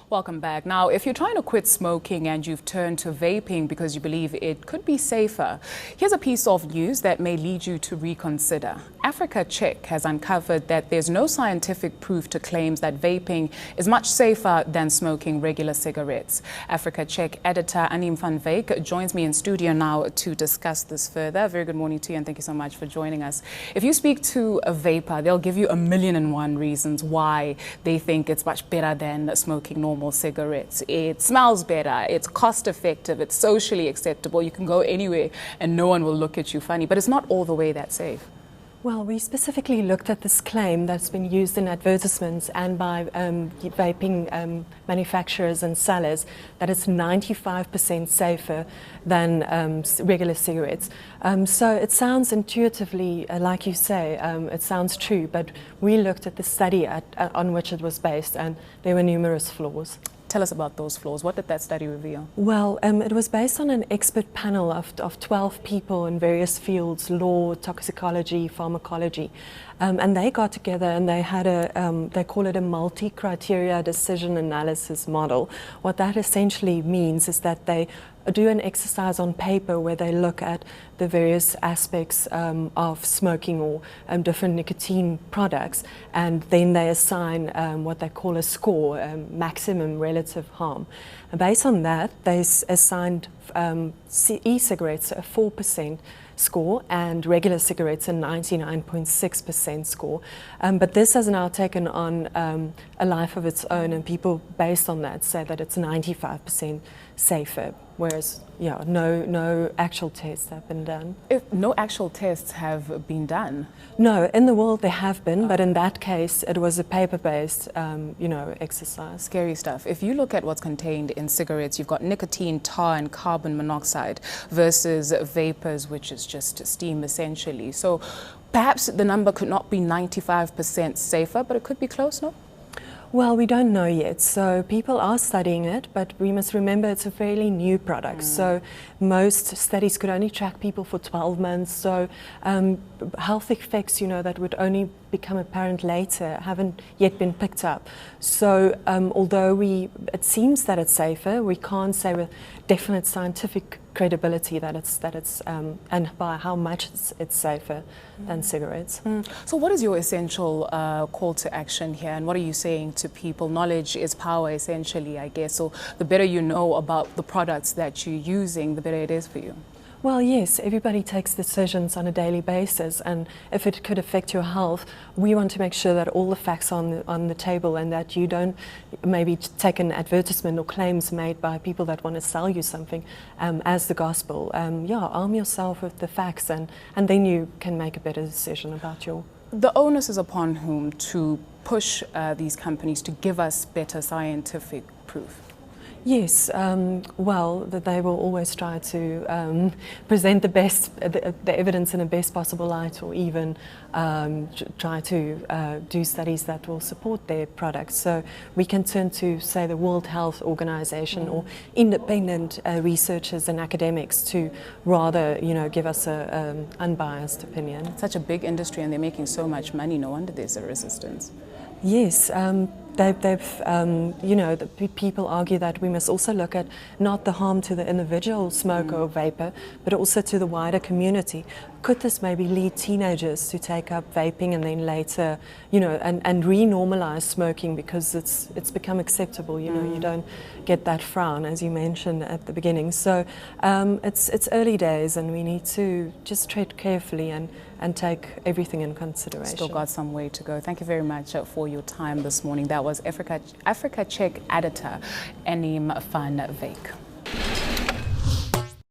Welcome back. Now, if you're trying to quit smoking and you've turned to vaping because you believe it could be safer, here's a piece of news that may lead you to reconsider. Africa Check has uncovered that there's no scientific proof to claims that vaping is much safer than smoking regular cigarettes. Africa Check editor Anim van Wyk joins me in studio now to discuss this further. Very good morning to you and thank you so much for joining us. If you speak to a vapor, they'll give you 1,000,001 reasons why they think it's much better than smoking normal cigarettes. It smells better, it's cost effective, it's socially acceptable, you can go anywhere and no one will look at you funny, but it's not all the way that safe. Well, we specifically looked at this claim that's been used in advertisements and by vaping manufacturers and sellers that it's 95% safer than regular cigarettes. So it sounds intuitively, like you say, it sounds true, but we looked at the study on which it was based and there were numerous flaws. Tell us about those flaws. What did that study reveal? Well, it was based on an expert panel of 12 people in various fields, law, toxicology, pharmacology. And they got together and they had they call it a multi-criteria decision analysis model. What that essentially means is that they do an exercise on paper where they look at the various aspects of smoking or different nicotine products, and then they assign what they call a score, maximum relative harm. And based on that, they assigned e-cigarettes a 4% score and regular cigarettes a 99.6% score. But this has now taken on a life of its own, and people based on that say that it's 95% safer, whereas no actual tests have been done. If no actual tests have been done? No, in the world there have been, but in that case it was a paper-based exercise. Scary stuff. If you look at what's contained in cigarettes, you've got nicotine, tar and carbon monoxide versus vapors, which is just steam essentially. So perhaps the number could not be 95% safer, but it could be close, no? Well, we don't know yet, so people are studying it, but we must remember it's a fairly new product. So most studies could only track people for 12 months, so health effects, that would only become apparent later haven't yet been picked up. So although it seems that it's safer, we can't say with definite scientific credibility that it's and by how much it's safer than cigarettes. So what is your essential call to action here, and what are you saying to people? Knowledge is power essentially, I guess, so the better you know about the products that you're using, the better it is for you. Well, yes, everybody takes decisions on a daily basis, and if it could affect your health, we want to make sure that all the facts are on the table and that you don't maybe take an advertisement or claims made by people that want to sell you something as the gospel. Arm yourself with the facts and then you can make a better decision about your... The onus is upon whom to push these companies to give us better scientific proof? Yes, well, that they will always try to present the evidence in the best possible light, or even try to do studies that will support their products. So we can turn to, say, the World Health Organization or independent researchers and academics to rather, give us an unbiased opinion. Such a big industry and they're making so much money, no wonder there's a resistance. Yes, the people argue that we must also look at not the harm to the individual smoker or vapor, but also to the wider community. Could this maybe lead teenagers to take up vaping and then later, and re-normalize smoking because it's become acceptable? You don't get that frown, as you mentioned at the beginning. So it's early days, and we need to just tread carefully and take everything in consideration. Still got some way to go. Thank you very much for your time this morning. That was Africa Check editor Anim van Wyk.